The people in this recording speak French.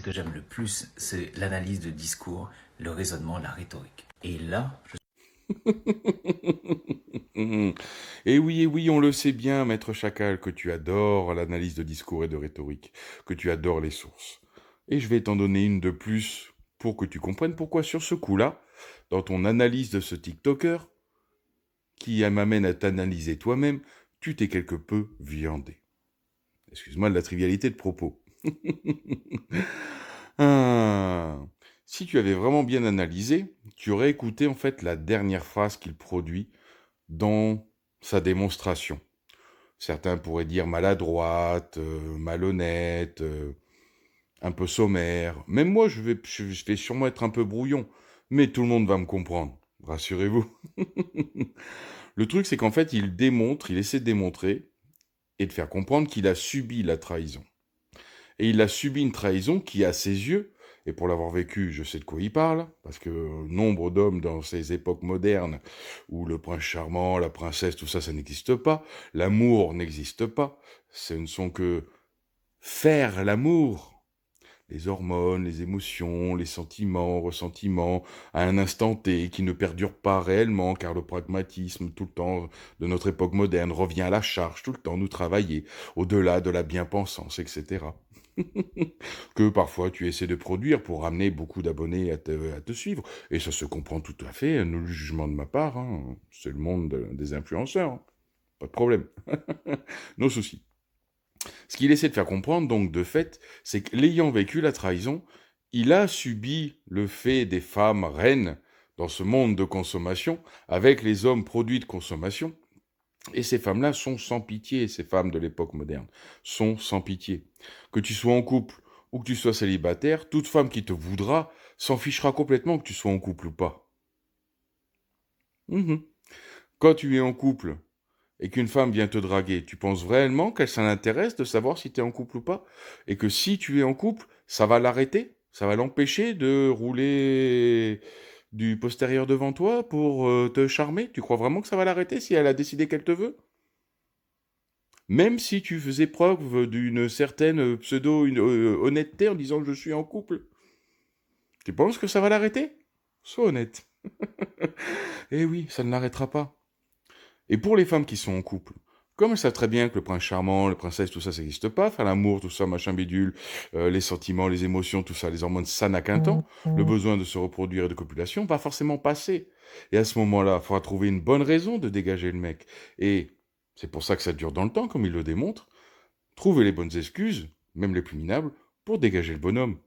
que j'aime le plus, c'est l'analyse de discours, le raisonnement, la rhétorique. Et là, Et oui, on le sait bien, maître Chacal, que tu adores l'analyse de discours et de rhétorique, que tu adores les sources. Et je vais t'en donner une de plus pour que tu comprennes pourquoi sur ce coup-là, dans ton analyse de ce TikToker, qui m'amène à t'analyser toi-même, tu t'es quelque peu viandé. Excuse-moi de la trivialité de propos. Ah. Si tu avais vraiment bien analysé, tu aurais écouté en fait la dernière phrase qu'il produit dans sa démonstration. Certains pourraient dire maladroite, malhonnête, un peu sommaire. Même moi, je vais sûrement être un peu brouillon, mais tout le monde va me comprendre. Rassurez-vous. Le truc, c'est qu'en fait, il essaie de démontrer et de faire comprendre qu'il a subi la trahison. Et il a subi une trahison qui, à ses yeux, et pour l'avoir vécu, je sais de quoi il parle, parce que nombre d'hommes dans ces époques modernes, où le prince charmant, la princesse, tout ça, ça n'existe pas, l'amour n'existe pas, ce ne sont que faire l'amour, les hormones, les émotions, les sentiments, ressentiments, à un instant T, qui ne perdurent pas réellement, car le pragmatisme, tout le temps, de notre époque moderne, revient à la charge, tout le temps, nous travailler, au-delà de la bien-pensance, etc. Que parfois tu essaies de produire pour ramener beaucoup d'abonnés à te suivre, et ça se comprend tout à fait, le jugement de ma part, hein. C'est le monde des influenceurs, hein. Pas de problème, nos soucis. Ce qu'il essaie de faire comprendre, donc, de fait, c'est que l'ayant vécu la trahison, il a subi le fait des femmes reines dans ce monde de consommation, avec les hommes produits de consommation, et ces femmes-là sont sans pitié, ces femmes de l'époque moderne, sont sans pitié. Que tu sois en couple ou que tu sois célibataire, toute femme qui te voudra s'en fichera complètement que tu sois en couple ou pas. Mhm. Quand tu es en couple et qu'une femme vient te draguer, tu penses réellement qu'elle s'en intéresse de savoir si tu es en couple ou pas? Et que si tu es en couple, ça va l'arrêter? Ça va l'empêcher de rouler du postérieur devant toi pour te charmer? Tu crois vraiment que ça va l'arrêter si elle a décidé qu'elle te veut? Même si tu faisais preuve d'une certaine pseudo-honnêteté en disant que je suis en couple, tu penses que ça va l'arrêter? Sois honnête. Eh oui, ça ne l'arrêtera pas. Et pour les femmes qui sont en couple, comme elles savent très bien que le prince charmant, la princesse, tout ça, ça n'existe pas, faire l'amour, tout ça, machin bidule, les sentiments, les émotions, tout ça, les hormones, ça n'a qu'un temps, le besoin de se reproduire et de copulation va forcément passer. Et à ce moment-là, il faudra trouver une bonne raison de dégager le mec. Et c'est pour ça que ça dure dans le temps, comme il le démontre. Trouver les bonnes excuses, même les plus minables, pour dégager le bonhomme.